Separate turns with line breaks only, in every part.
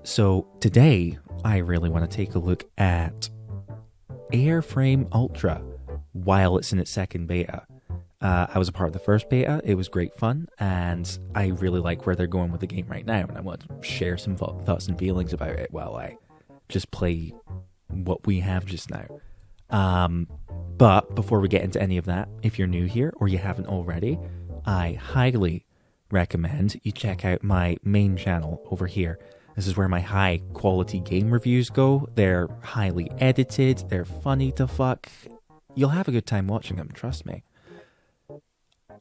So today, I really want to take a look at Airframe Ultra while it's in its second beta. I was a part of the first beta, it was great fun, and I really like where they're going with the game right now, and I want to share some thoughts and feelings about it while I just play what we have just now. But before we get into any of that, if you're new here or you haven't already, I highly recommend you check out my main channel over here. This is where my high quality game reviews go. They're highly edited, they're funny to fuck. You'll have a good time watching them, trust me.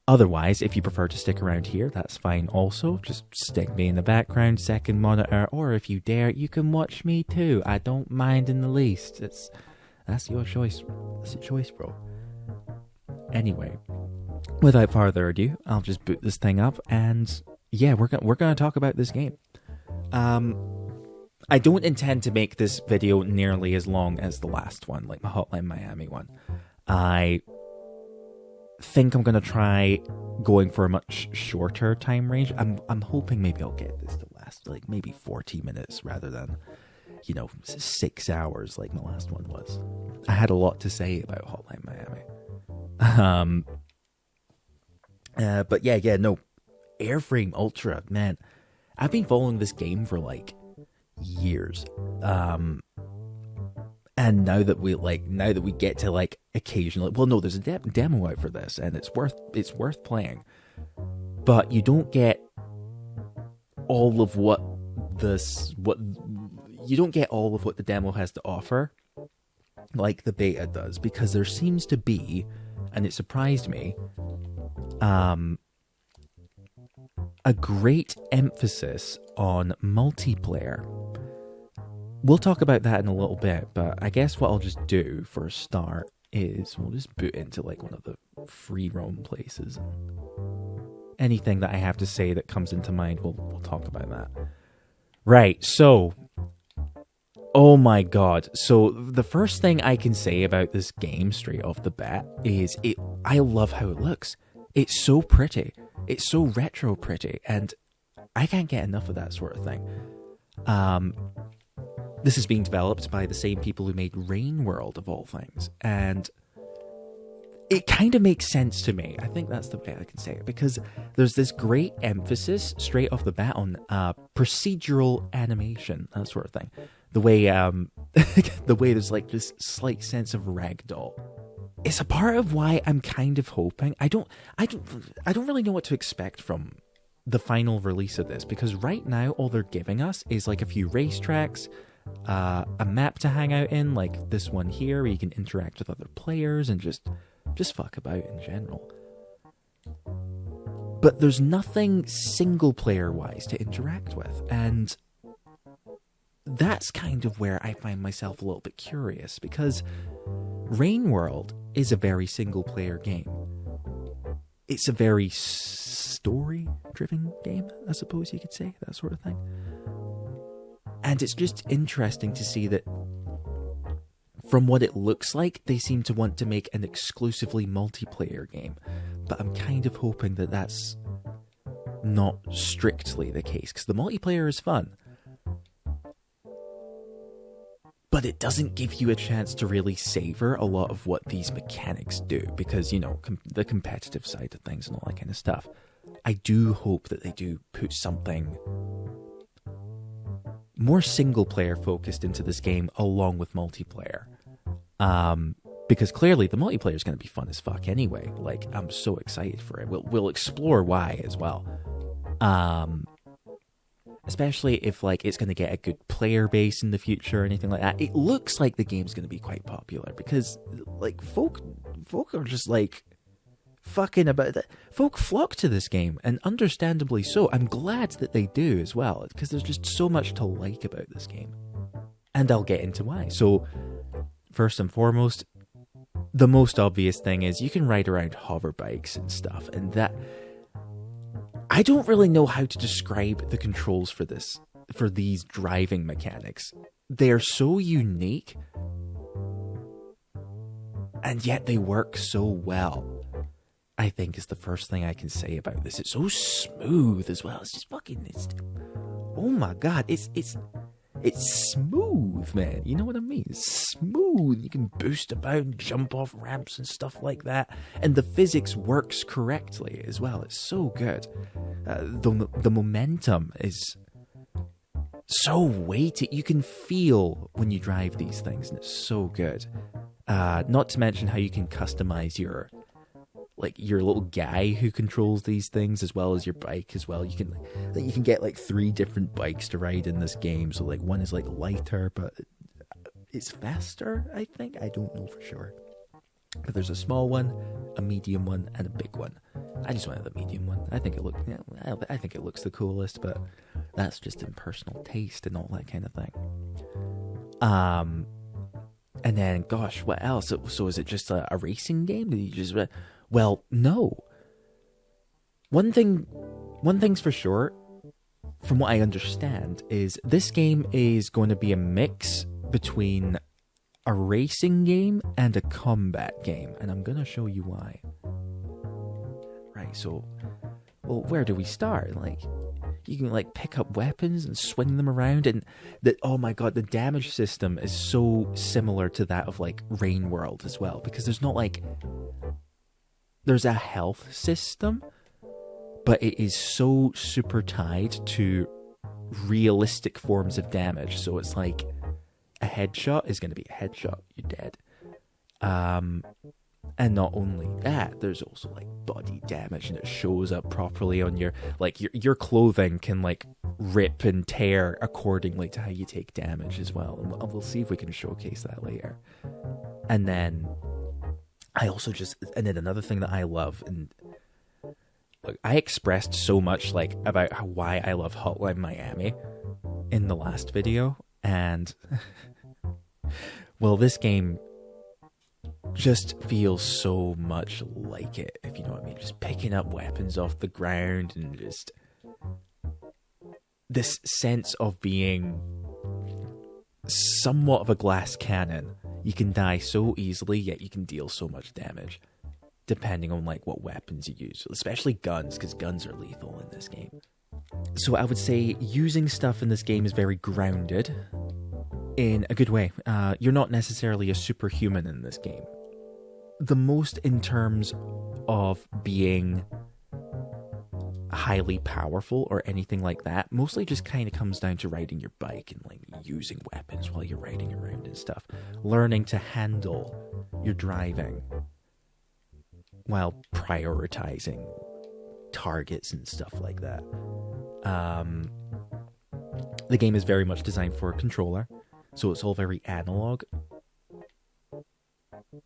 Otherwise, if you prefer to stick around here, that's fine also. Just stick me in the background, second monitor, or if you dare, you can watch me too. I don't mind in the least. That's your choice. That's your choice, bro. Anyway, without further ado, I'll just boot this thing up, and yeah, we're gonna talk about this game. I don't intend to make this video nearly as long as the last one, like the Hotline Miami one. I think I'm gonna try going for a much shorter time range. I'm hoping maybe I'll get this to last like maybe 40 minutes rather than 6 hours like the last one was. I had a lot to say about Hotline Miami. But no, Airframe Ultra, man, I've been following this game for like years. And now that we get to like occasionally, well, no, there's a demo out for this, and it's worth playing, but you don't get all of what the demo has to offer, like the beta does, because there seems to be, and it surprised me, a great emphasis on multiplayer. We'll talk about that in a little bit, but I guess what I'll just do for a start is we'll just boot into like one of the free roam places. Anything that I have to say that comes into mind, we'll talk about that. Right, so, oh my god. So the first thing I can say about this game straight off the bat is I love how it looks. It's so pretty. It's so retro pretty, and I can't get enough of that sort of thing. This is being developed by the same people who made Rain World, of all things, and it kind of makes sense to me. I think that's the way I can say it, because there's this great emphasis straight off the bat on procedural animation, that sort of thing. The way there's like this slight sense of ragdoll. It's a part of why I'm kind of hoping. I don't really know what to expect from the final release of this, because right now all they're giving us is like a few racetracks, a map to hang out in, like this one here, where you can interact with other players and just fuck about in general. But there's nothing single player wise to interact with, and that's kind of where I find myself a little bit curious, because Rain World is a very single player game. It's a very story driven game, I suppose you could say, that sort of thing. And it's just interesting to see that from what it looks like, they seem to want to make an exclusively multiplayer game. But I'm kind of hoping that that's not strictly the case, because the multiplayer is fun. But it doesn't give you a chance to really savor a lot of what these mechanics do, because, the competitive side of things and all that kind of stuff. I do hope that they do put something more single-player focused into this game along with multiplayer. Because clearly the multiplayer is going to be fun as fuck anyway. Like, I'm so excited for it. We'll explore why as well. Especially if it's going to get a good player base in the future or anything like that. It looks like the game's going to be quite popular, because folk are just fucking about that. Folk flock to this game, and understandably so. I'm glad that they do as well, because there's just so much to like about this game. And I'll get into why. So, first and foremost, the most obvious thing is you can ride around hover bikes and stuff, and that... I don't really know how to describe the controls for these driving mechanics. They're so unique, and yet they work so well, I think, is the first thing I can say about this. It's so smooth as well. It's just fucking... oh my god, it's it's smooth, man. You know what I mean? It's smooth. You can boost about and jump off ramps and stuff like that. And the physics works correctly as well. It's so good. The momentum is so weighty. You can feel when you drive these things, and it's so good. Not to mention how you can customize your little guy who controls these things, as well as your bike as well. You can get like 3 different bikes to ride in this game. So like one is like lighter, but it's faster, I think. I don't know for sure. But there's a small one, a medium one, and a big one. I just wanted the medium one. I think it looks the coolest, but that's just in personal taste and all that kind of thing. And then, gosh, what else? So is it just a racing game? Did you just... Well, no. One thing's for sure, from what I understand, is this game is going to be a mix between a racing game and a combat game, and I'm going to show you why. Right, so, well, where do we start? Like, you can like pick up weapons and swing them around, and oh my god, the damage system is so similar to that of like Rain World as well, because there's a health system, but it is so super tied to realistic forms of damage. So it's like a headshot is going to be a headshot, you're dead. And not only that, there's also like body damage, and it shows up properly on your clothing can like rip and tear accordingly to how you take damage as well. And we'll see if we can showcase that later. And then another thing that I love, and look, I expressed so much like about why I love Hotline Miami in the last video, and well, this game just feels so much like it, if you know what I mean. Just picking up weapons off the ground, and just this sense of being somewhat of a glass cannon. You can die so easily, yet you can deal so much damage, depending on like what weapons you use, especially guns, because guns are lethal in this game. So I would say using stuff in this game is very grounded in a good way. You're not necessarily a superhuman in this game. The most in terms of being highly powerful or anything like that, mostly just kind of comes down to riding your bike and like using weapons while you're riding around and stuff, learning to handle your driving while prioritizing targets and stuff like that. The game is very much designed for a controller, so it's all very analog.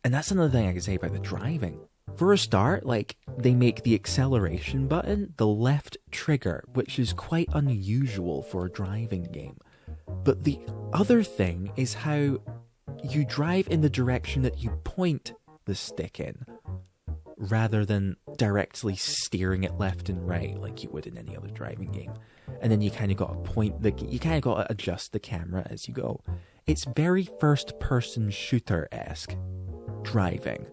And that's another thing I can say about the driving. For a start, like, they make the acceleration button the left trigger, which is quite unusual for a driving game. But the other thing is how you drive in the direction that you point the stick in, rather than directly steering it left and right like you would in any other driving game. And then you kind of got to adjust the camera as you go. It's very first-person shooter-esque driving.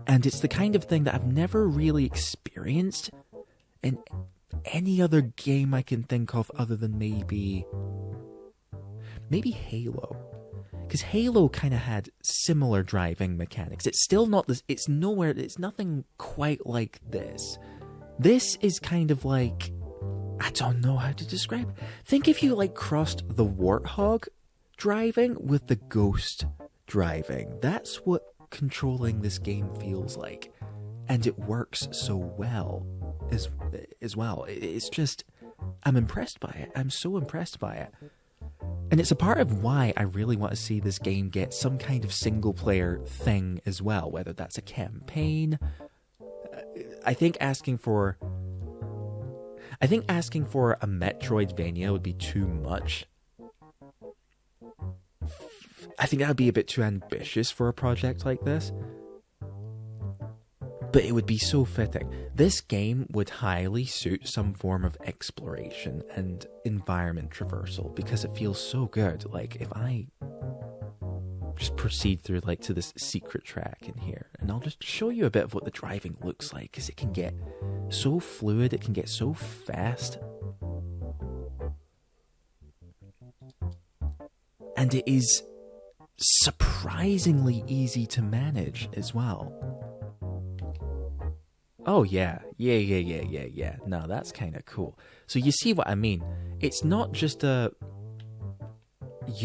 And it's the kind of thing that I've never really experienced in any other game I can think of, other than maybe Halo. Because Halo kind of had similar driving mechanics. It's still not this, it's nothing quite like this. This is kind of like, I don't know how to describe it. Think if you like crossed the Warthog driving with the Ghost driving. That's what controlling this game feels like, and it works so well as well. It's just, I'm impressed by it. I'm so impressed by it, and it's a part of why I really want to see this game get some kind of single player thing as well, whether that's a campaign. I think asking for a Metroidvania would be too much. I think that would be a bit too ambitious for a project like this. But it would be so fitting. This game would highly suit some form of exploration and environment traversal, because it feels so good. Like, if I just proceed through like to this secret track in here, and I'll just show you a bit of what the driving looks like, because it can get so fluid, it can get so fast. And it is surprisingly easy to manage as well. Oh yeah. No, that's kind of cool. So you see what I mean? It's not just you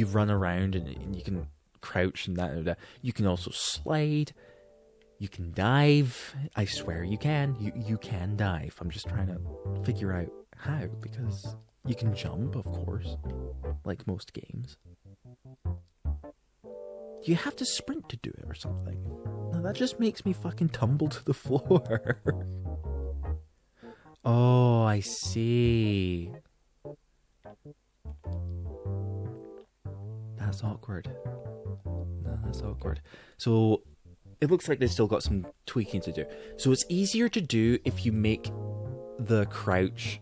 run around and you can crouch and that. You can also slide. You can dive. I swear you can. You can dive. I'm just trying to figure out how, because you can jump, of course, like most games. You have to sprint to do it or something. No, that just makes me fucking tumble to the floor. Oh, I see. That's awkward. No, that's awkward. So it looks like they've still got some tweaking to do. So it's easier to do if you make the crouch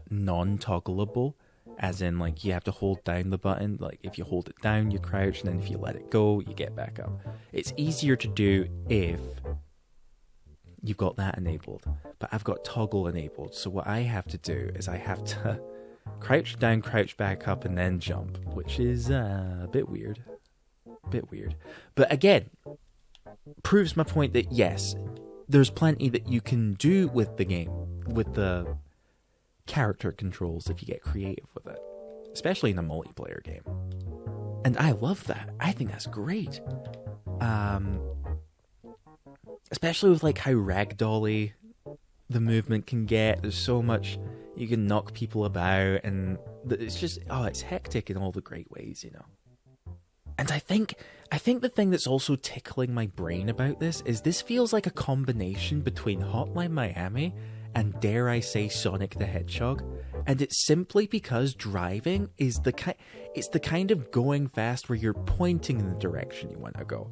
non-toggleable, as in like you have to hold down the button. Like if you hold it down, you crouch, and then if you let it go, you get back up. It's easier to do if you've got that enabled, but I've got toggle enabled. So what I have to do is I have to crouch down, crouch back up, and then jump, which is a bit weird. But again, proves my point that yes, there's plenty that you can do with the game, with the character controls, if you get creative with it, especially in a multiplayer game. And I love that. I think that's great. Especially with like how ragdolly the movement can get. There's so much you can knock people about, and it's just it's hectic in all the great ways, you know. And I think the thing that's also tickling my brain about this feels like a combination between Hotline Miami and, dare I say, Sonic the Hedgehog. And it's simply because driving is the kind of going fast where you're pointing in the direction you want to go.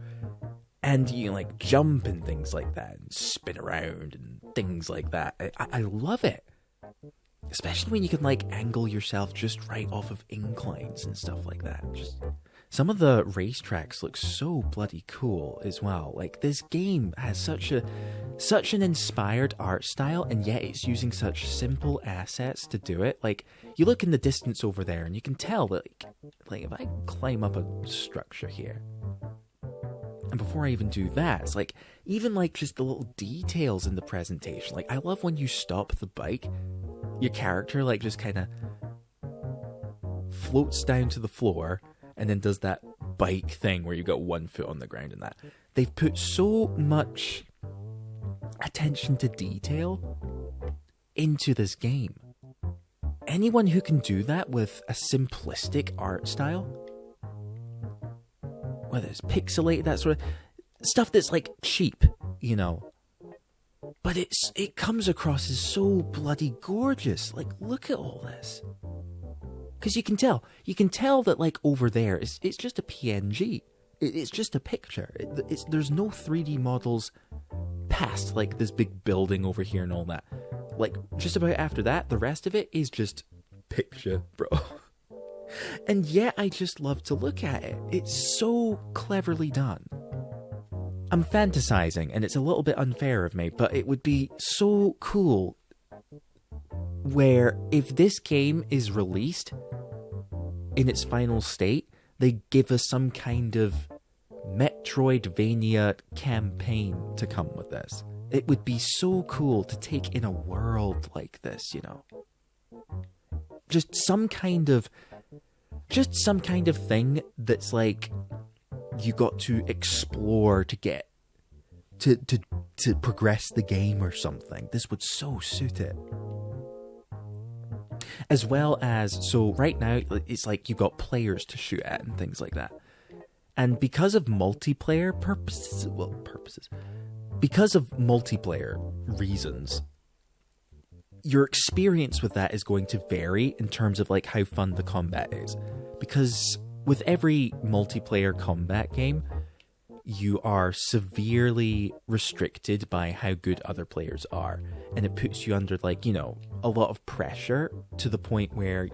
And you like jump and things like that, and spin around and things like that. I love it. Especially when you can like angle yourself just right off of inclines and stuff like that. Just some of the racetracks look so bloody cool as well. Like this game has such an inspired art style, and yet it's using such simple assets to do it. Like you look in the distance over there and you can tell that like if I climb up a structure here, and before I even do that, it's like even like just the little details in the presentation. Like I love when you stop the bike, your character like just kind of floats down to the floor and then does that bike thing where you got one foot on the ground and that. They've put so much attention to detail into this game. Anyone who can do that with a simplistic art style, whether it's pixelated, that sort of stuff that's like cheap, you know, but it comes across as so bloody gorgeous. Like, look at all this. Because you can tell that like over there, it's just a PNG. It's just a picture. There's no 3D models past like this big building over here and all that. Like just about after that, the rest of it is just picture, bro. And yet I just love to look at it. It's so cleverly done. I'm fantasizing, and it's a little bit unfair of me, but it would be so cool where if this game is released in its final state, they give us some kind of Metroidvania campaign to come with this. It would be so cool to take in a world like this, you know. Just some kind of thing that's like you got to explore to get to progress the game or something. This would so suit it. As well as, so right now it's like you got players to shoot at and things like that. And because of multiplayer because of multiplayer reasons, your experience with that is going to vary in terms of like how fun the combat is. Because with every multiplayer combat game, you are severely restricted by how good other players are. And it puts you under like, you know, a lot of pressure to the point where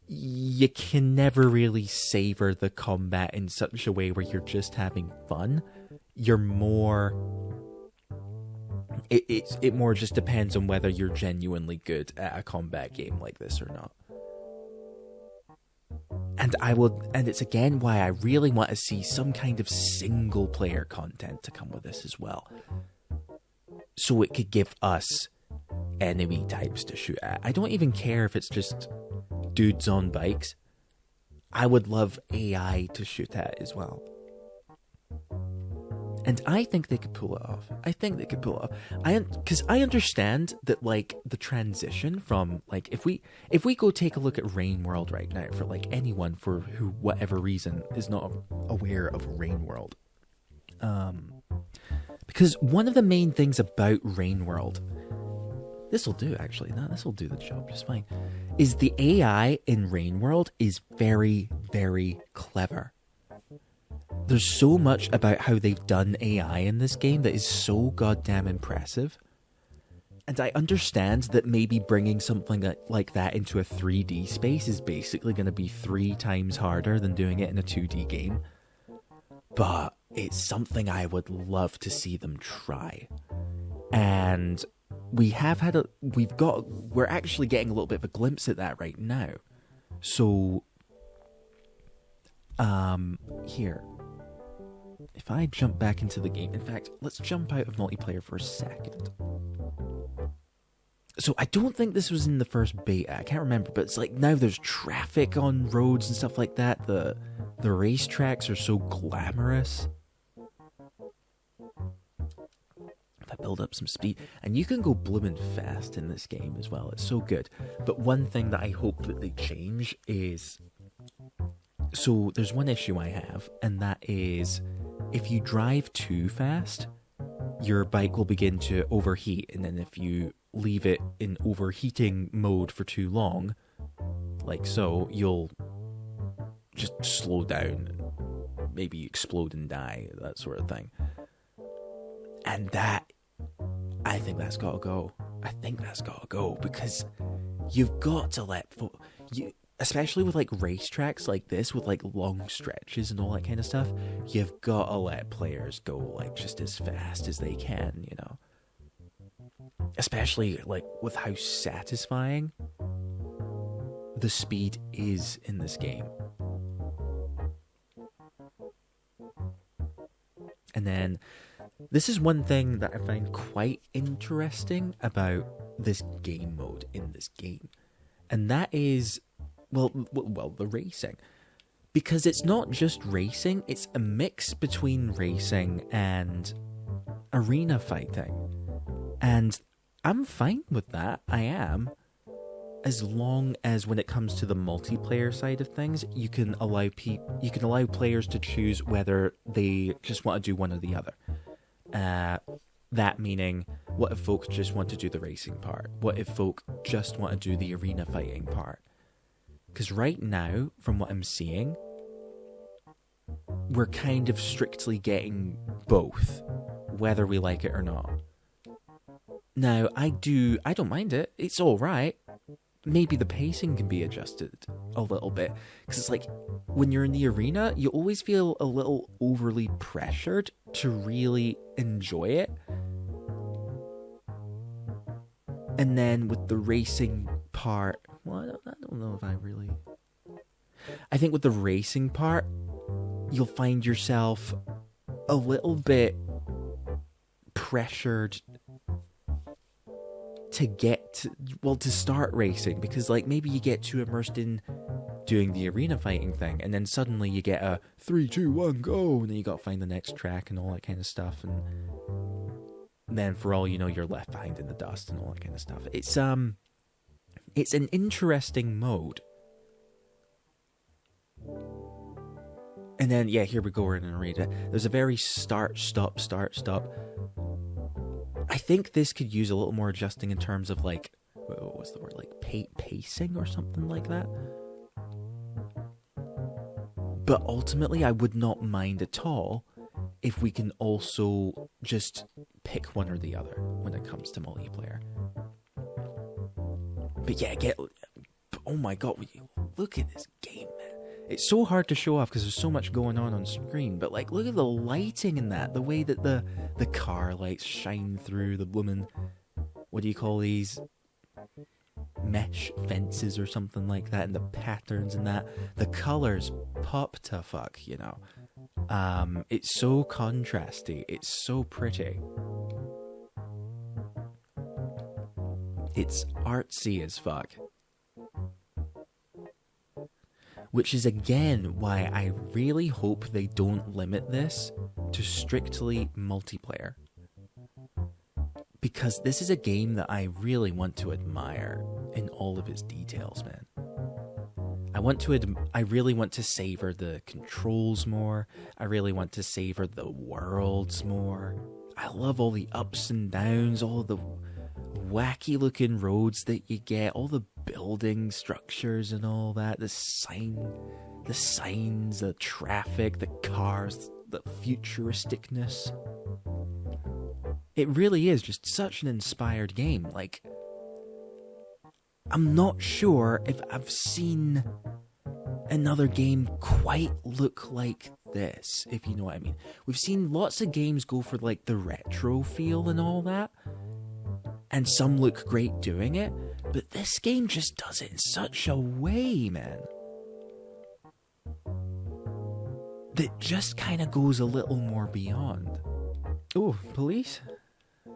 you can never really savor the combat in such a way where you're just having fun. You're more... It more just depends on whether you're genuinely good at a combat game like this or not. and it's again why I really want to see some kind of single player content to come with this as well. So it could give us enemy types to shoot at. I don't even care if it's just dudes on bikes. I would love AI to shoot at as well. And I think they could pull it off. Because I understand that, like, the transition from, like, if we go take a look at Rain World right now, for, like, anyone for who, whatever reason, is not aware of Rain World. Because one of the main things about Rain World, this'll do, actually, this'll do the job just fine, is the AI in Rain World is very, very clever. There's so much about how they've done AI in this game that is so goddamn impressive. And I understand that maybe bringing something like that into a 3D space is basically going to be 3 times harder than doing it in a 2D game. But it's something I would love to see them try. And we're actually getting a little bit of a glimpse at that right now. So, here. If I jump back into the game, in fact, let's jump out of multiplayer for a second. So I don't think this was in the first beta, I can't remember, but it's like now there's traffic on roads and stuff like that. The racetracks are so glamorous. If I build up some speed, and you can go bloomin' fast in this game as well, it's so good. But one thing that I hope that they change is, so there's one issue I have, and that is, if you drive too fast, your bike will begin to overheat, and then if you leave it in overheating mode for too long, like so, you'll just slow down, maybe explode and die, that sort of thing. And that, I think that's gotta go. Because you've got to let especially with, like, racetracks like this, with, like, long stretches and all that kind of stuff, you've got to let players go, like, just as fast as they can, you know? Especially, like, with how satisfying the speed is in this game. And then, this is one thing that I find quite interesting about this game mode in this game. And that is, well, the racing. Because it's not just racing, it's a mix between racing and arena fighting. And I'm fine with that, I am. As long as when it comes to the multiplayer side of things, you can allow players to choose whether they just want to do one or the other. That meaning, what if folk just want to do the racing part? What if folk just want to do the arena fighting part? Because right now, from what I'm seeing, we're kind of strictly getting both, whether we like it or not. Now, I don't mind it. It's alright. Maybe the pacing can be adjusted a little bit. Because it's like, when you're in the arena, you always feel a little overly pressured to really enjoy it. And then with the racing part, well, I don't know if I really... I think with the racing part, you'll find yourself a little bit pressured to start racing, because, like, maybe you get too immersed in doing the arena fighting thing, and then suddenly you get a 3, 2, 1, go, and then you gotta find the next track and all that kind of stuff, and then for all you know, you're left behind in the dust and all that kind of stuff. It's an interesting mode. And then, yeah, here we go, we're in an arena. There's a very start, stop. I think this could use a little more adjusting in terms of, like, what was the word, like, pacing or something like that. But ultimately, I would not mind at all if we can also just pick one or the other when it comes to multiplayer. But yeah, oh my god, look at this game, man. It's so hard to show off because there's so much going on screen, but, like, look at the lighting in that, the way that the car lights shine through the blooming, what do you call these? mesh fences or something like that, and the patterns and that. The colors pop to fuck, you know. It's so contrasty. It's so pretty. It's artsy as fuck. Which is again why I really hope they don't limit this to strictly multiplayer. Because this is a game that I really want to admire in all of its details, man. I really want to savor the controls more. I really want to savor the worlds more. I love all the ups and downs, all the wacky looking roads that you get, all the building structures and all that, the signs, the traffic, the cars, the futuristicness. It really is just such an inspired game. Like, I'm not sure if I've seen another game quite look like this, if you know what I mean. We've seen lots of games go for like the retro feel and all that, and some look great doing it, but this game just does it in such a way, man, that just kind of goes a little more beyond. Oh, police?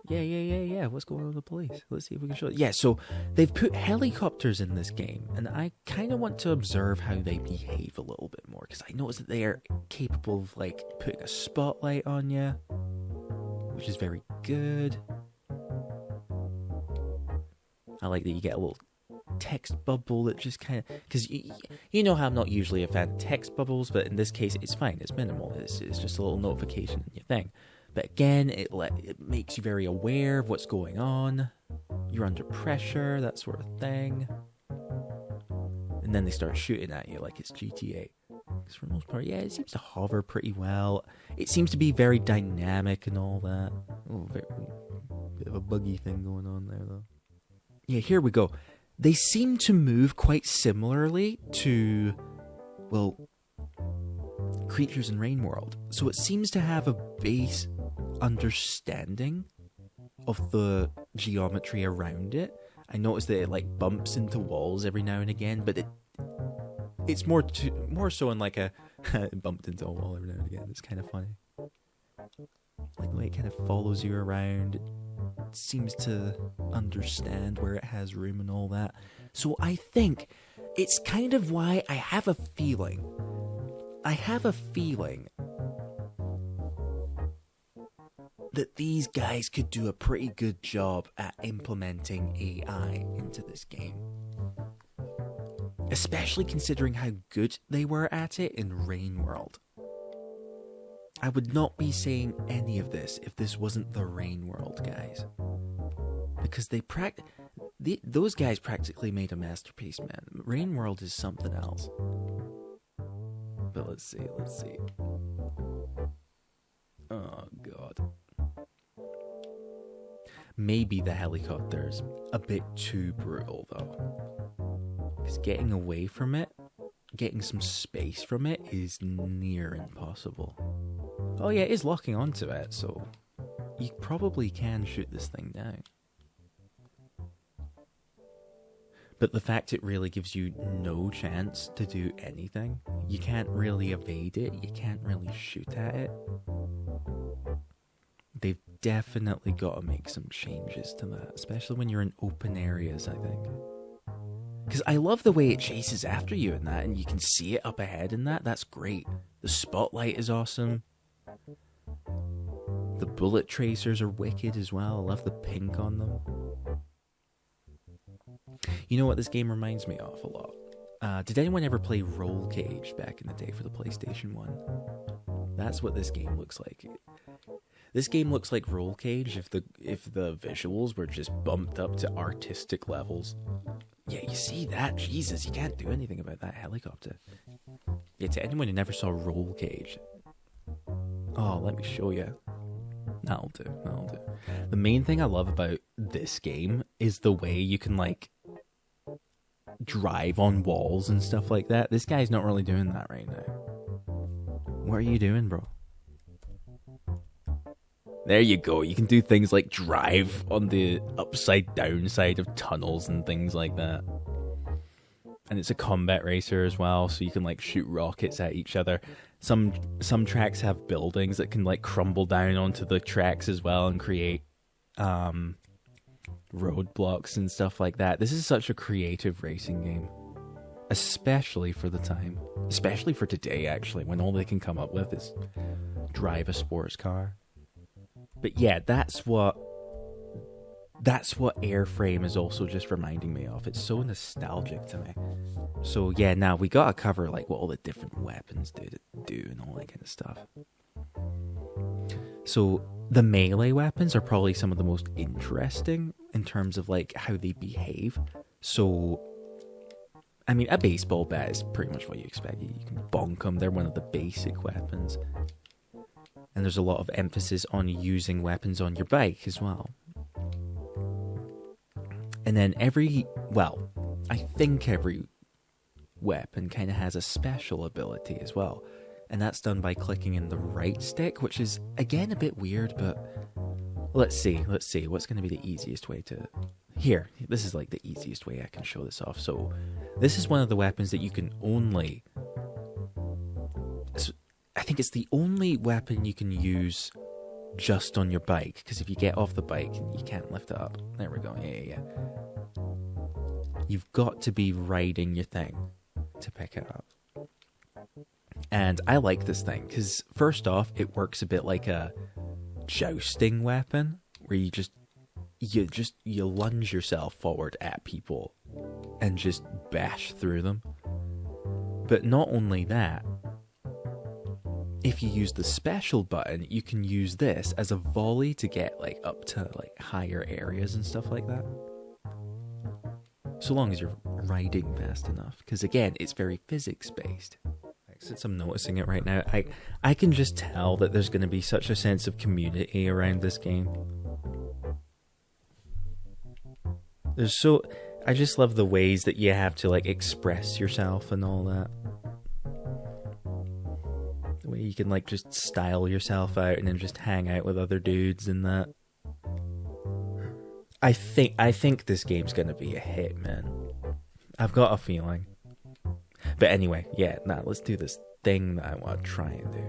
Yeah. What's going on with the police? Let's see if we can show it. Yeah, so they've put helicopters in this game, and I kind of want to observe how they behave a little bit more, because I notice that they are capable of, like, putting a spotlight on you, which is very good. I like that you get a little text bubble that just kind of... Because you know how I'm not usually a fan of text bubbles, but in this case, it's fine. It's minimal. It's just a little notification in your thing. But again, it makes you very aware of what's going on. You're under pressure, that sort of thing. And then they start shooting at you like it's GTA. Because for the most part, yeah, it seems to hover pretty well. It seems to be very dynamic and all that. Oh, bit of a buggy thing going on there, though. Yeah, here we go. They seem to move quite similarly to, well, Creatures in Rain World. So it seems to have a base understanding of the geometry around it. I noticed that it like bumps into walls every now and again, but it's more so in like a it bumped into a wall every now and again. It's kind of funny. Like the way it kind of follows you around. It seems to understand where it has room and all that. So I think it's kind of why I have a feeling that these guys could do a pretty good job at implementing AI into this game. Especially considering how good they were at it in Rain World. I would not be saying any of this if this wasn't the Rain World guys. Because those guys practically made a masterpiece, man. Rain World is something else. But let's see. Oh, God. Maybe the helicopter's a bit too brutal, though. Because getting away from it, getting some space from it, is near impossible. Oh yeah, it is locking onto it, so you probably can shoot this thing down. But the fact it really gives you no chance to do anything, you can't really evade it, you can't really shoot at it. They've definitely got to make some changes to that, especially when you're in open areas, I think. Because I love the way it chases after you in that, and you can see it up ahead in that. That's great. The spotlight is awesome. The bullet tracers are wicked as well. I love the pink on them. You know what this game reminds me of a lot? Did anyone ever play Roll Cage back in the day for the PlayStation 1? That's what this game looks like. This game looks like Roll Cage if the visuals were just bumped up to artistic levels. Yeah, you see that? Jesus, you can't do anything about that helicopter. Yeah, to anyone who never saw Roll Cage. Oh, let me show you. That'll do. The main thing I love about this game is the way you can, like, drive on walls and stuff like that. This guy's not really doing that right now. What are you doing, bro? There you go. You can do things like drive on the upside down side of tunnels and things like that. And it's a combat racer as well, so you can like shoot rockets at each other. Some tracks have buildings that can like crumble down onto the tracks as well and create roadblocks and stuff like that. This is such a creative racing game, especially for the time, especially for today actually, when all they can come up with is drive a sports car. But yeah, that's what Airframe is also just reminding me of. It's so nostalgic to me. So yeah, now we gotta cover like what all the different weapons do and all that kind of stuff. So the melee weapons are probably some of the most interesting in terms of like how they behave. So I mean, a baseball bat is pretty much what you expect. You can bonk them. They're one of the basic weapons. And there's a lot of emphasis on using weapons on your bike as well. And then I think every weapon kind of has a special ability as well. And that's done by clicking in the right stick, which is, again, a bit weird, but let's see. What's going to be the easiest way to... Here, this is like the easiest way I can show this off. So, this is one of the weapons that you can only... I think it's the only weapon you can use just on your bike, because if you get off the bike, you can't lift it up. There we go. Yeah. You've got to be riding your thing to pick it up. And I like this thing because first off, it works a bit like a jousting weapon where you lunge yourself forward at people and just bash through them. But not only that, if you use the special button, you can use this as a volley to get like up to like higher areas and stuff like that. So long as you're riding fast enough, because again, it's very physics based. Since I'm noticing it right now, I can just tell that there's going to be such a sense of community around this game. I just love the ways that you have to like express yourself and all that. The way you can like just style yourself out and then just hang out with other dudes and that. I think this game's gonna be a hit, man. I've got a feeling. But anyway, yeah, let's do this thing that I want to try and do.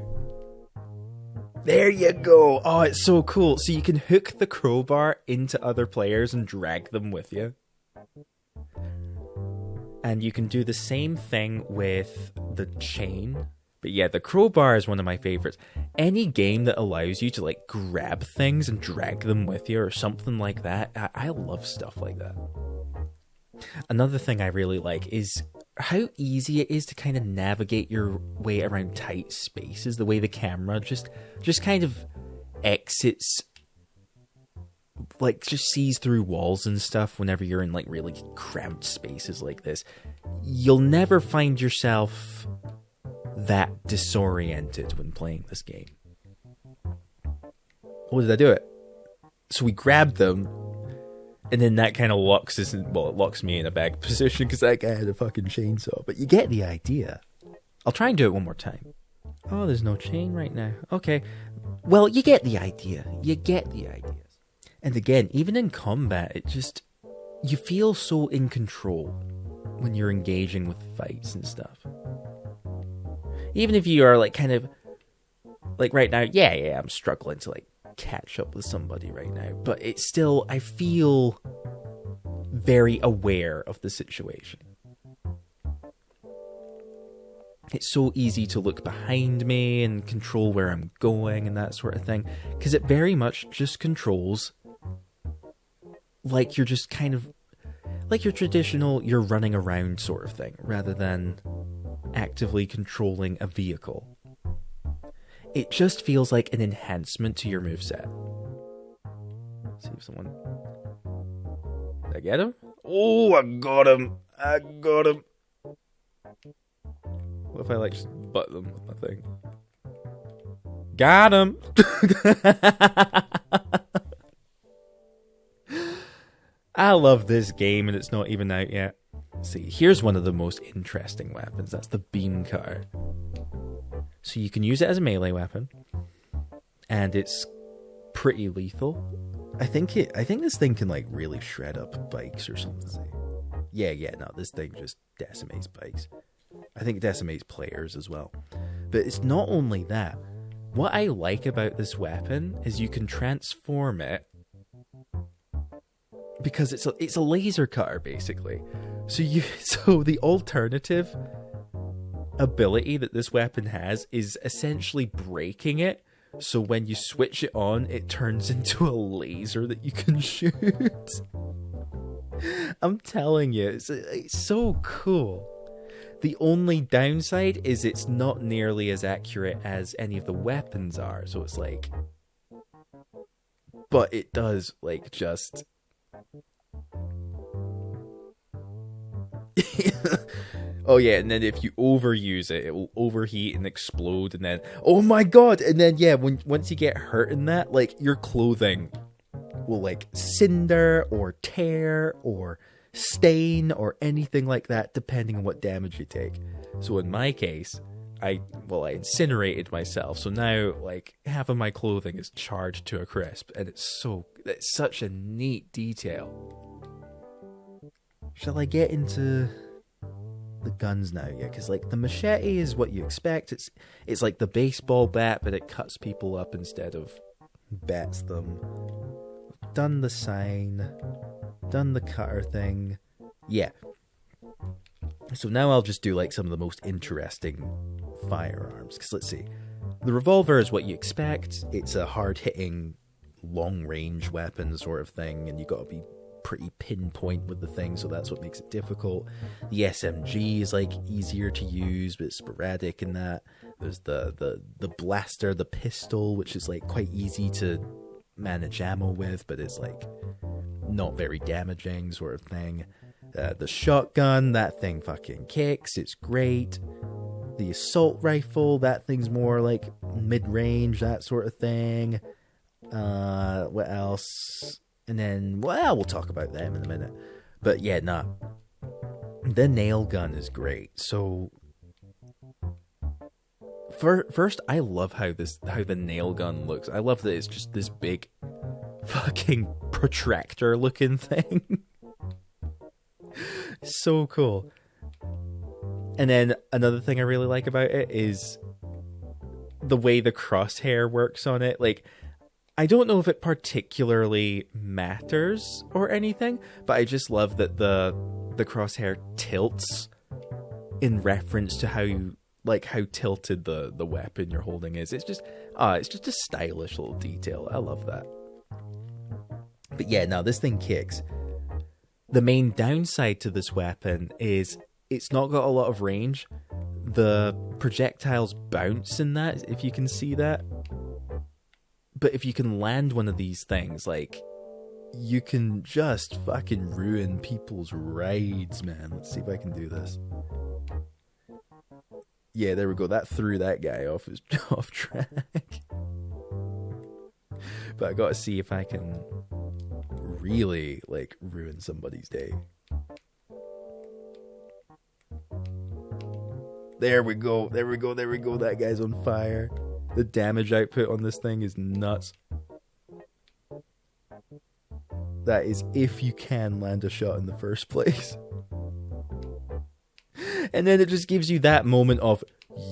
There you go! Oh, it's so cool. So you can hook the crowbar into other players and drag them with you. And you can do the same thing with the chain. But yeah, the crowbar is one of my favorites. Any game that allows you to like grab things and drag them with you or something like that, I love stuff like that. Another thing I really like is how easy it is to kind of navigate your way around tight spaces. The way the camera just kind of exits, like just sees through walls and stuff whenever you're in like really cramped spaces like this. You'll never find yourself that disoriented when playing this game. Oh, did I do it? So we grabbed them, and then that kind of locks us in, well, it locks me in a bad position because that guy had a fucking chainsaw. But you get the idea. I'll try and do it one more time. Oh, there's no chain right now. Okay. Well, you get the idea. You get the ideas. And again, even in combat, you feel so in control when you're engaging with fights and stuff. Even if you are like kind of like right now, yeah, I'm struggling to like catch up with somebody right now, but it's still, I feel very aware of the situation. It's so easy to look behind me and control where I'm going and that sort of thing, because it very much just controls like you're just kind of like your traditional you're running around sort of thing, rather than actively controlling a vehicle. It just feels like an enhancement to your moveset. See if someone... Did I get him? Oh, I got him! What if I like just butt them with my thing? Got him! I love this game and it's not even out yet. See, here's one of the most interesting weapons. That's the beam cutter. So you can use it as a melee weapon, and it's pretty lethal. I think this thing can like really shred up bikes or something. Yeah, no, this thing just decimates bikes. I think it decimates players as well. But it's not only that. What I like about this weapon is you can transform it because it's a laser cutter basically. So the alternative ability that this weapon has is essentially breaking it. So when you switch it on, it turns into a laser that you can shoot. I'm telling you, it's so cool. The only downside is it's not nearly as accurate as any of the weapons are. So it's like... But it does, like, just... Oh yeah, and then if you overuse it, it will overheat and explode, and then... Oh my god! And then, yeah, once you get hurt in that, like, your clothing will, like, cinder or tear or... stain or anything like that, depending on what damage you take. So in my case, I incinerated myself, so now like half of my clothing is charred to a crisp, and it's such a neat detail. Shall I get into the guns now? Yeah, because like the machete is what you expect. It's like the baseball bat, but it cuts people up instead of bats them. Done the sign. Done the cutter thing. Yeah. So now I'll just do like some of the most interesting firearms. Because let's see. The revolver is what you expect. It's a hard-hitting, long-range weapon sort of thing. And you got to be pretty pinpoint with the thing. So that's what makes it difficult. The SMG is like easier to use, but it's sporadic in that. There's the blaster, the pistol, which is like quite easy to manage ammo with, but it's like... not very damaging sort of thing. The shotgun, that thing fucking kicks. It's great. The assault rifle, that thing's more like mid-range, that sort of thing. What else? And then, well, we'll talk about them in a minute. But yeah, the nail gun is great. So first, I love how the nail gun looks. I love that it's just this big fucking protractor looking thing. So cool. And then another thing I really like about it is the way the crosshair works on it. Like, I don't know if it particularly matters or anything, but I just love that the crosshair tilts in reference to how tilted the weapon you're holding is. It's just a stylish little detail. I love that. But yeah, now this thing kicks. The main downside to this weapon is it's not got a lot of range. The projectiles bounce in that, if you can see that. But if you can land one of these things, like, you can just fucking ruin people's rides, man. Let's see if I can do this. Yeah, there we go. That threw that guy off track. But I gotta see if I can really, like, ruin somebody's day. There we go. That guy's on fire. The damage output on this thing is nuts. That is if you can land a shot in the first place. And then it just gives you that moment of,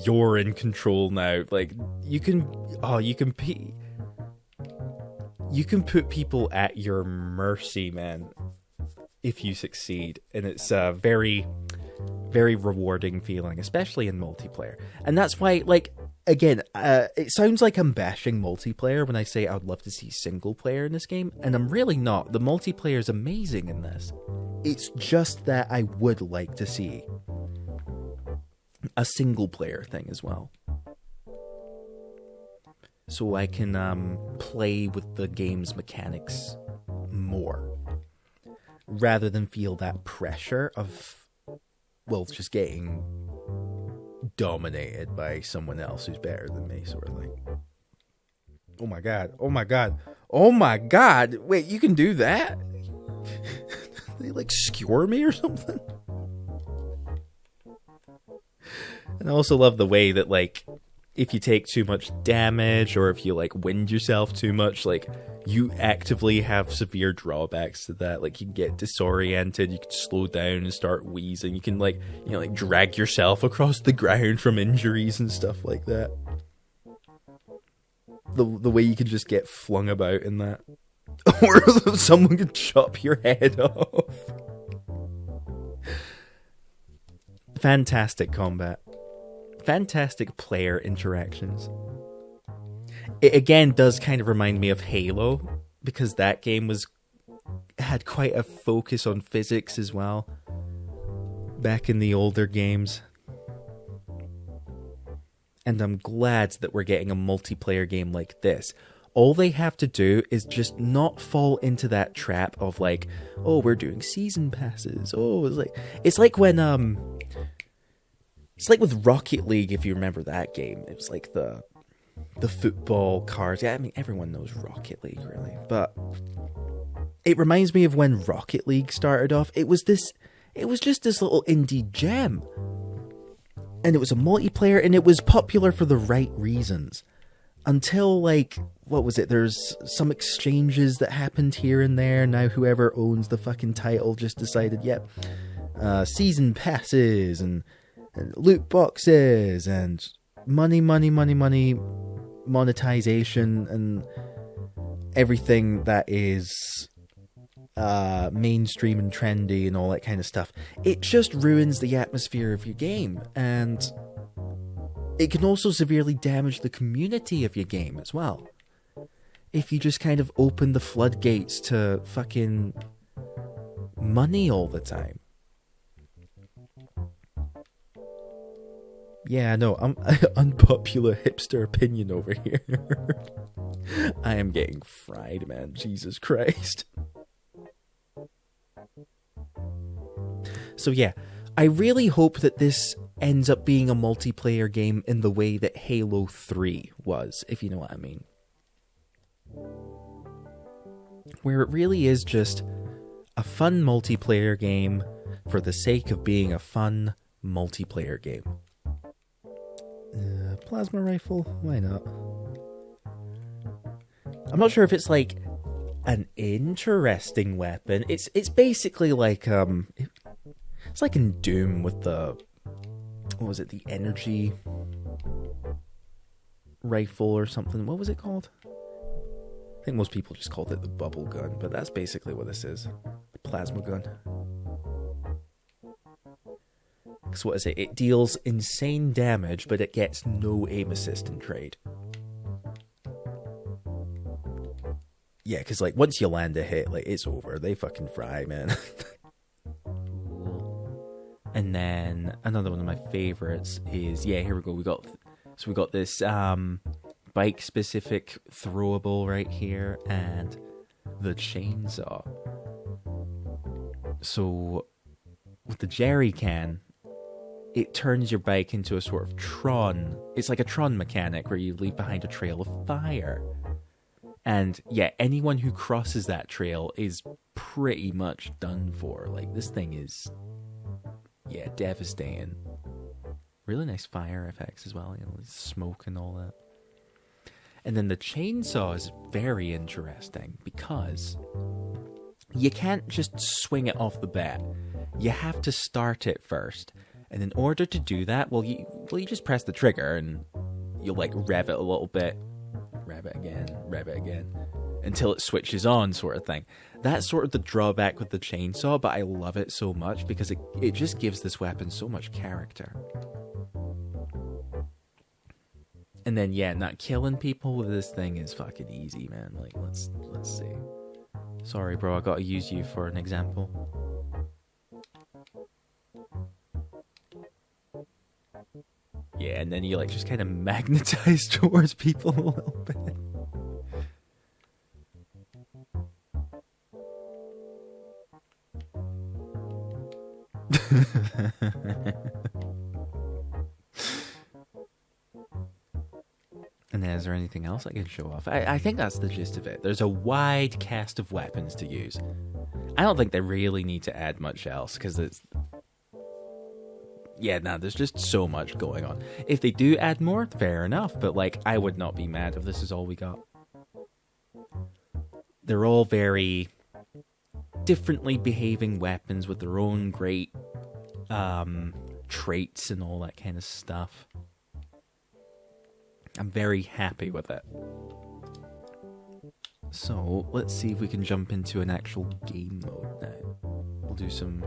you're in control now. Like, you can put people at your mercy, man, if you succeed. And it's a very, very rewarding feeling, especially in multiplayer. And that's why, like, again, it sounds like I'm bashing multiplayer when I say I would love to see single player in this game, and I'm really not. The multiplayer is amazing in this. It's just that I would like to see a single player thing as well, so I can play with the game's mechanics more, rather than feel that pressure of, well, just getting dominated by someone else who's better than me, sort of thing. Oh my god, wait, you can do that? They like skewer me or something? And I also love the way that, like, if you take too much damage or if you like wind yourself too much, like you actively have severe drawbacks to that. Like you can get disoriented, you can slow down and start wheezing, you can like, you know, like drag yourself across the ground from injuries and stuff like that. The way you can just get flung about in that. Or someone can chop your head off. Fantastic combat. Fantastic player interactions. It again does kind of remind me of Halo, because that game had quite a focus on physics as well back in the older games. And I'm glad that we're getting a multiplayer game like this. All they have to do is just not fall into that trap of like, oh, we're doing season passes. Oh, it's like when it's like with Rocket League, if you remember that game. It was like the football cards. Yeah, I mean, everyone knows Rocket League, really. But it reminds me of when Rocket League started off. It was just this little indie gem. And it was a multiplayer, and it was popular for the right reasons. Until, like, what was it? There's some exchanges that happened here and there. Now whoever owns the fucking title just decided, yep, season passes and loot boxes and money, monetization and everything that is mainstream and trendy and all that kind of stuff. It just ruins the atmosphere of your game, and it can also severely damage the community of your game as well. If you just kind of open the floodgates to fucking money all the time. Yeah, no, I'm unpopular hipster opinion over here. I am getting fried, man. Jesus Christ. So yeah, I really hope that this ends up being a multiplayer game in the way that Halo 3 was, if you know what I mean. Where it really is just a fun multiplayer game for the sake of being a fun multiplayer game. Plasma rifle? Why not? I'm not sure if it's like an interesting weapon. It's basically like it's like in Doom with the, what was it, the energy rifle or something. What was it called? I think most people just called it the bubble gun, but that's basically what this is. The plasma gun. So what is it? It deals insane damage, but it gets no aim assist in trade. Yeah, because like once you land a hit, like it's over. They fucking fry, man. And then another one of my favorites is, yeah, here we go. We got this bike specific throwable right here, and the chainsaw. So with the jerry can, it turns your bike into a sort of Tron. It's like a Tron mechanic where you leave behind a trail of fire. And yeah, anyone who crosses that trail is pretty much done for. Like, this thing is, yeah, devastating. Really nice fire effects as well, you know, smoke and all that. And then the chainsaw is very interesting because you can't just swing it off the bat. You have to start it first. And in order to do that, well, you just press the trigger and you'll like rev it a little bit, rev it again, until it switches on, sort of thing. That's sort of the drawback with the chainsaw, but I love it so much because it just gives this weapon so much character. And then yeah, not killing people with this thing is fucking easy, man. Like, let's see. Sorry, bro, I gotta use you for an example. Yeah, and then you like just kind of magnetize towards people a little bit. And then is there anything else I can show off? I think that's the gist of it. There's a wide cast of weapons to use. I don't think they really need to add much else, because yeah, nah, there's just so much going on. If they do add more, fair enough, but like, I would not be mad if this is all we got. They're all very differently behaving weapons with their own great traits and all that kind of stuff. I'm very happy with it. So, let's see if we can jump into an actual game mode now. We'll do some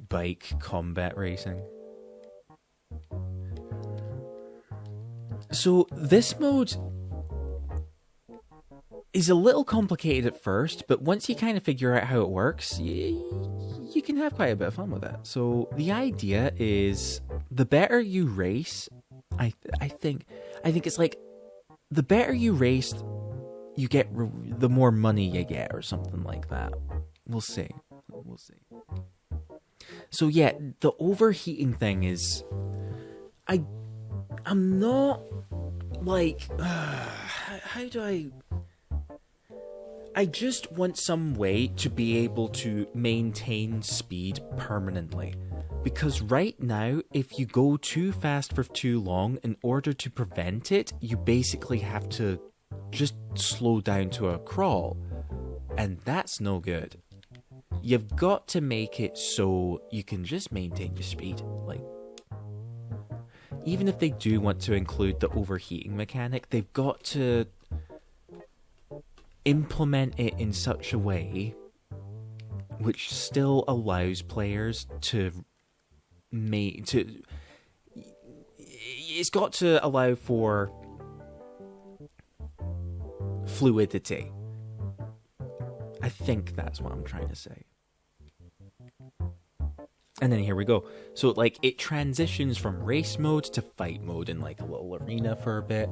bike combat racing. So, this mode is a little complicated at first, but once you kind of figure out how it works, you can have quite a bit of fun with it. So, the idea is the better you race, I think it's like the better you race, you get the more money you get, or something like that. We'll see. So yeah, the overheating thing is, I'm not like, how do I just want some way to be able to maintain speed permanently. Because right now, if you go too fast for too long, in order to prevent it, you basically have to just slow down to a crawl. And that's no good. You've got to make it so you can just maintain your speed. Like, even if they do want to include the overheating mechanic, they've got to implement it in such a way which still allows players to it's got to allow for fluidity. I think that's what I'm trying to say. And then here we go. So like it transitions from race mode to fight mode in like a little arena for a bit,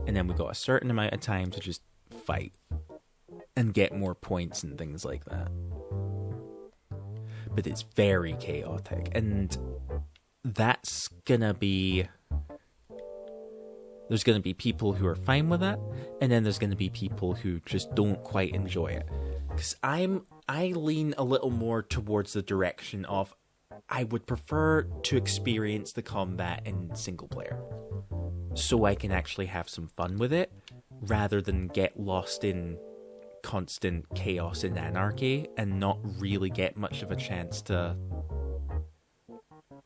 and then we got a certain amount of time to just fight and get more points and things like that. But it's very chaotic, and that's gonna be... There's gonna be people who are fine with that, and then there's gonna be people who just don't quite enjoy it. Because I lean a little more towards the direction of I would prefer to experience the combat in single player, so I can actually have some fun with it, rather than get lost in constant chaos and anarchy and not really get much of a chance to,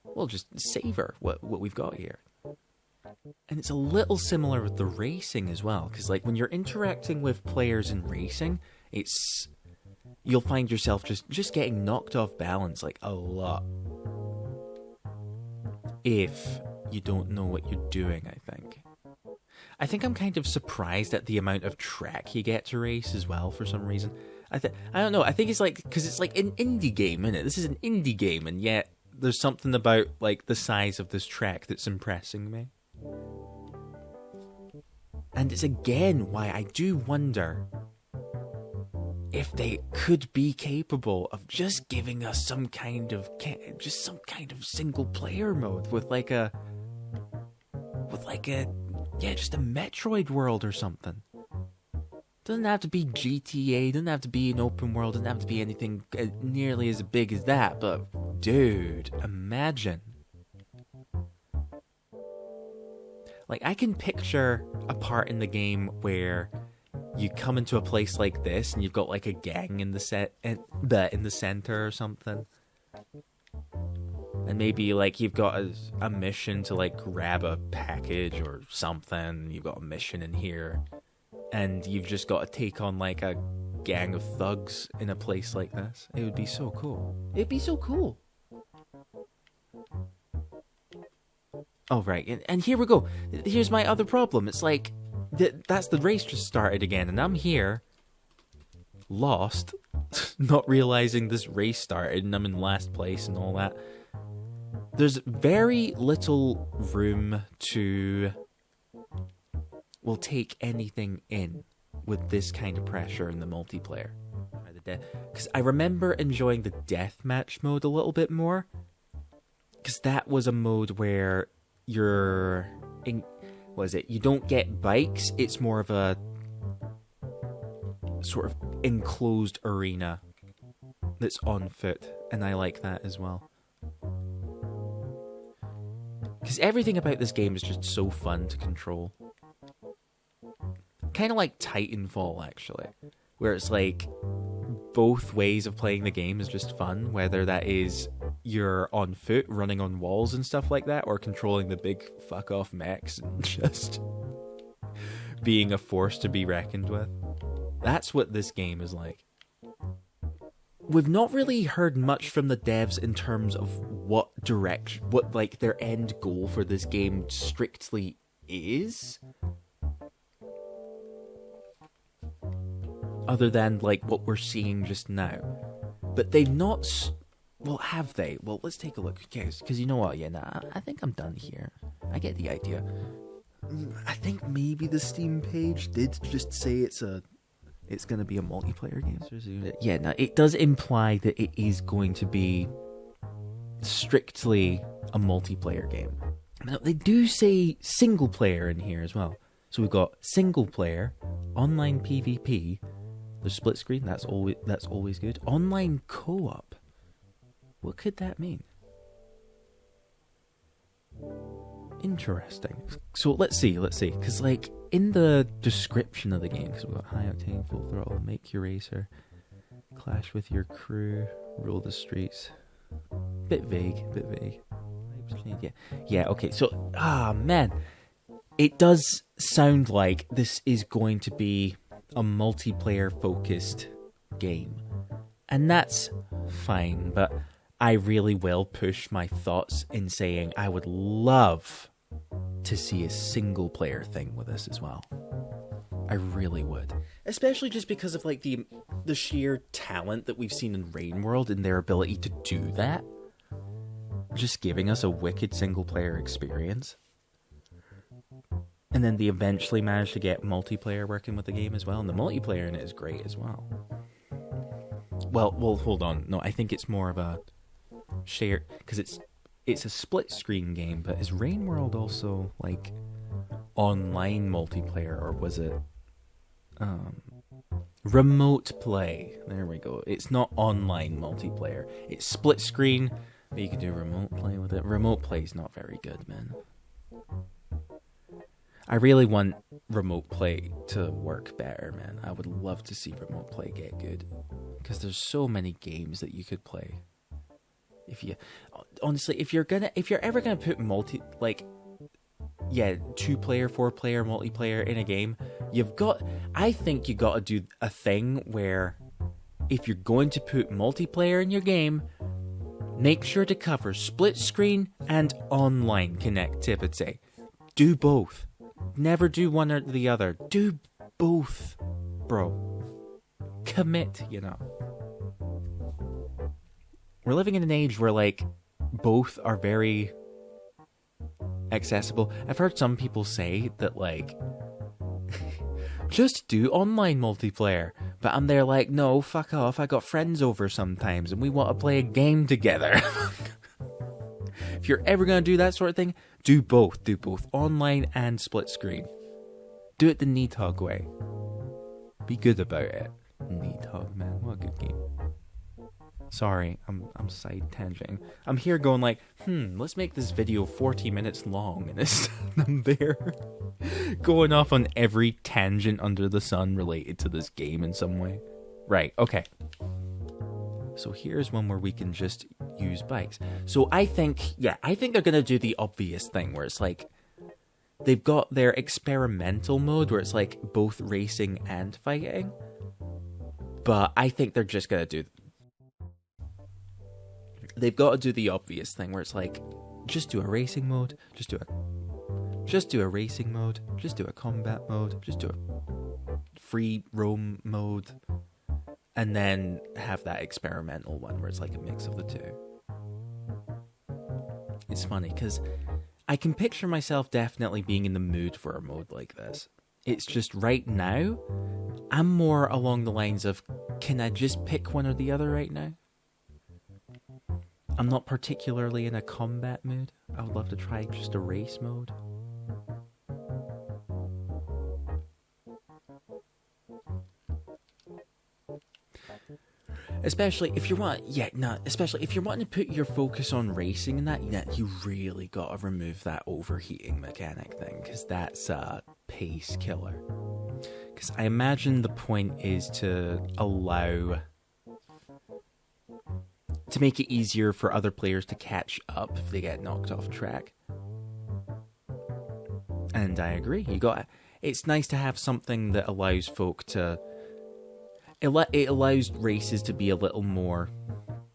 well, just savor what we've got here. And it's a little similar with the racing as well, because like when you're interacting with players in racing, you'll find yourself just getting knocked off balance like a lot if you don't know what you're doing. I think I'm kind of surprised at the amount of track you get to race as well for some reason. I don't know. I think it's like because it's like an indie game, isn't it? This is an indie game, and yet there's something about like the size of this track that's impressing me. And it's again why I do wonder if they could be capable of just giving us some kind of single player mode with just a Metroid world or something. Doesn't have to be GTA, doesn't have to be an open world, doesn't have to be anything nearly as big as that, but dude, imagine. Like, I can picture a part in the game where you come into a place like this and you've got like a gang in the center or something. And maybe like you've got a mission to like grab a package or something. You've got a mission in here. And you've just got to take on like a gang of thugs in a place like this. It would be so cool. It'd be so cool. Oh, right. And here we go. Here's my other problem. It's like, that's the race just started again. And I'm here, lost, not realizing this race started. And I'm in last place and all that. There's very little room to, well, take anything in with this kind of pressure in the multiplayer. Because I remember enjoying the deathmatch mode a little bit more. Because that was a mode where you don't get bikes, it's more of a sort of enclosed arena that's on foot, and I like that as well. Because everything about this game is just so fun to control. Kind of like Titanfall, actually, where it's like both ways of playing the game is just fun, whether that is you're on foot running on walls and stuff like that, or controlling the big fuck off mechs and just being a force to be reckoned with. That's what this game is like. We've not really heard much from the devs in terms of what direction, what like their end goal for this game strictly is. Other than like what we're seeing just now. But they've not... Well, have they? Well, let's take a look. Because you know what? Yeah, nah, I think I'm done here. I get the idea. I think maybe the Steam page did just say it's going to be a multiplayer game. Yeah, no, it does imply that it is going to be strictly a multiplayer game. Now, they do say single player in here as well. So we've got single player, online PvP, the split screen, that's always good. Online co-op. What could that mean? Interesting. So let's see, because like in the description of the game, because we've got high octane, full throttle, make your racer, clash with your crew, rule the streets. Bit vague. Yeah. Okay. So, man, it does sound like this is going to be a multiplayer focused game, and that's fine. But I really will push my thoughts in saying I would love to see a single player thing with this as well. I really would. Especially just because of like the sheer talent that we've seen in Rain World and their ability to do that. Just giving us a wicked single player experience. And then they eventually managed to get multiplayer working with the game as well. And the multiplayer in it is great as well. Well, hold on. No, I think it's more of a share, because it's a split screen game, but is Rain World also like online multiplayer, or was it remote play? There we go. It's not online multiplayer. It's split screen, but you can do remote play with it. Remote play is not very good, man. I really want remote play to work better, man. I would love to see remote play get good, because there's so many games that you could play. If you're ever gonna put 2-player, 4-player multiplayer in a game, I think you gotta do a thing where if you're going to put multiplayer in your game, make sure to cover split screen and online connectivity. Do both. Never do one or the other. Do both, bro. Commit, you know. We're living in an age where, like, both are very accessible. I've heard some people say that, like, just do online multiplayer. But I'm there like, no, fuck off. I got friends over sometimes and we want to play a game together. If you're ever going to do that sort of thing, do both. Do both online and split screen. Do it the Nidhogg way. Be good about it. Nidhogg, man. What a good game. Sorry, I'm side tangenting. I'm here going like, let's make this video 40 minutes long, and I'm there going off on every tangent under the sun related to this game in some way. Right, okay. So here's one where we can just use bikes. So I think they're gonna do the obvious thing where it's like they've got their experimental mode where it's like both racing and fighting. But I think they're just gonna do... They've got to do the obvious thing where it's like, just do a racing mode, just do a racing mode, just do a combat mode, just do a free roam mode, and then have that experimental one where it's like a mix of the two. It's funny because I can picture myself definitely being in the mood for a mode like this. It's just right now, I'm more along the lines of, can I just pick one or the other right now? I'm not particularly in a combat mood. I would love to try just a race mode. Especially if you want, especially if you're wanting to put your focus on racing and that, you really got to remove that overheating mechanic thing, because that's a pace killer. Because I imagine the point is to make it easier for other players to catch up if they get knocked off track. And I agree. It's nice to have something that allows folk to. It allows races to be a little more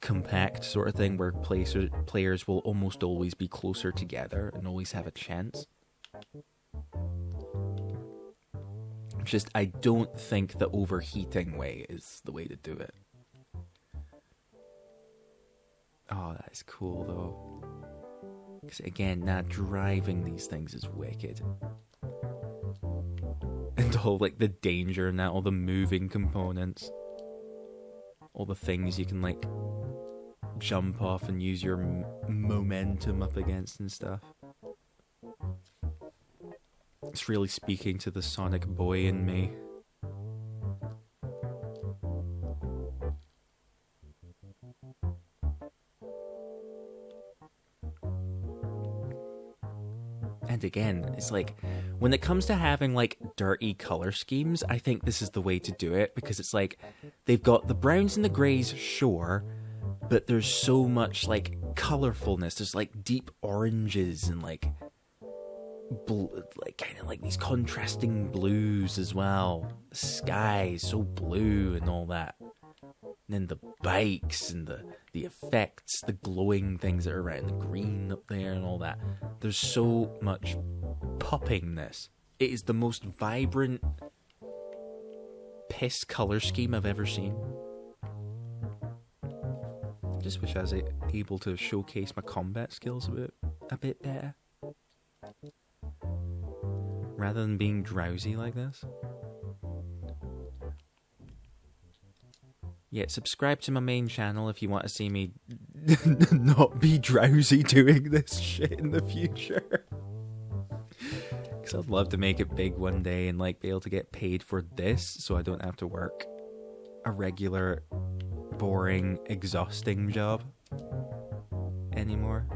compact, sort of thing, where players will almost always be closer together and always have a chance. Just, I don't think the overheating way is the way to do it. Oh, that is cool, though. Because, again, driving these things is wicked. And all, like, the danger and that, all the moving components. All the things you can, like, jump off and use your momentum up against and stuff. It's really speaking to the Sonic boy in me. And again, it's like, when it comes to having, like, dirty color schemes, I think this is the way to do it, because it's like, they've got the browns and the greys, sure, but there's so much, like, colorfulness. There's, like, deep oranges and, like, kind of like these contrasting blues as well. The sky is so blue and all that. And then the bikes and the effects, the glowing things that are around, the green up there and all that. There's so much poppingness. It is the most vibrant piss color scheme I've ever seen. Just wish I was able to showcase my combat skills a bit better. Rather than being drowsy like this. Yeah, subscribe to my main channel if you want to see me not be drowsy doing this shit in the future. Because I'd love to make it big one day and, like, be able to get paid for this so I don't have to work a regular, boring, exhausting job anymore.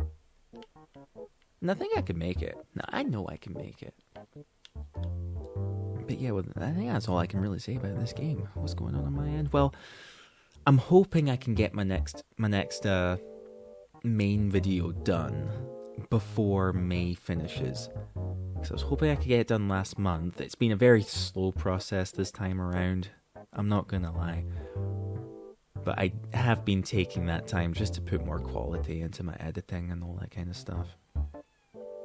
And I think I can make it. No, I know I can make it. But yeah, well, I think that's all I can really say about this game. What's going on my end? Well, I'm hoping I can get my next main video done before May finishes. Because I was hoping I could get it done last month. It's been a very slow process this time around. I'm not gonna lie. But I have been taking that time just to put more quality into my editing and all that kind of stuff.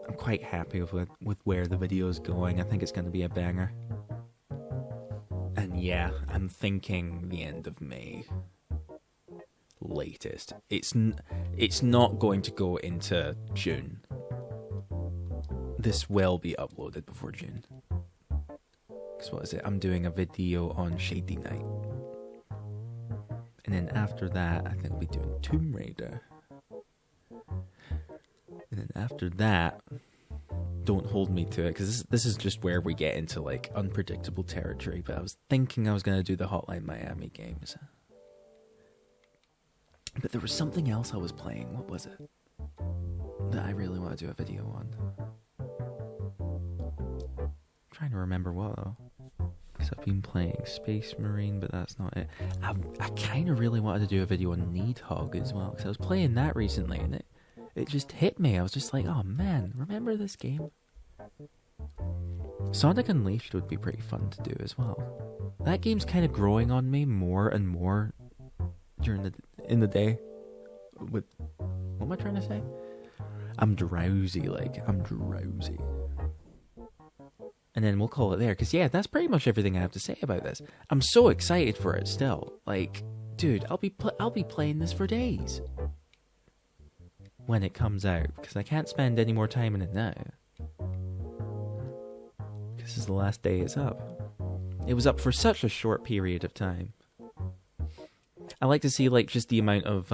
I'm quite happy with where the video is going. I think it's going to be a banger. And yeah, I'm thinking the end of May. Latest. It's not going to go into June. This will be uploaded before June. Because what is it? I'm doing a video on Shady Night. And then after that, I think I'll be doing Tomb Raider. And then after that, don't hold me to it, because this is just where we get into, like, unpredictable territory. But I was thinking I was going to do the Hotline Miami games. But there was something else I was playing. What was it? That I really want to do a video on. I'm trying to remember what, though. Because I've been playing Space Marine, but that's not it. I kind of really wanted to do a video on Needhog as well, because I was playing that recently, and it just hit me. I was just like, oh man, remember this game? Sonic Unleashed would be pretty fun to do as well. That game's kind of growing on me more and more in the day. What am I trying to say? I'm drowsy. And then we'll call it there, because yeah, that's pretty much everything I have to say about this. I'm so excited for it still. Like, dude, I'll be playing this for days when it comes out, because I can't spend any more time in it now. This is the last day it's up. It was up for such a short period of time. I like to see, like, just the amount of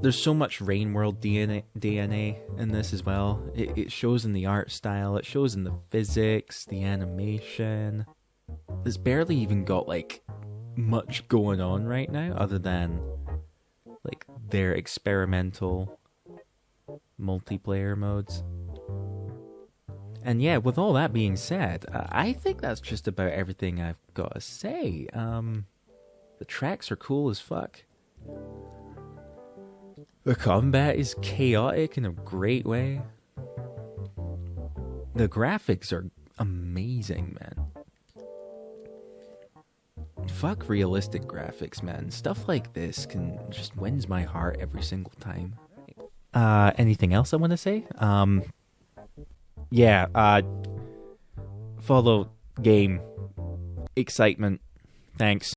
there's so much Rain World DNA in this as well. It shows in the art style, it shows in the physics, the animation. It's barely even got, like, much going on right now other than like their experimental multiplayer modes. And yeah, with all that being said, I think that's just about everything I've got to say. The tracks are cool as fuck. The combat is chaotic in a great way. The graphics are amazing, man. Fuck realistic graphics, man. Stuff like this just wins my heart every single time. Anything else I want to say? Follow game excitement. Thanks.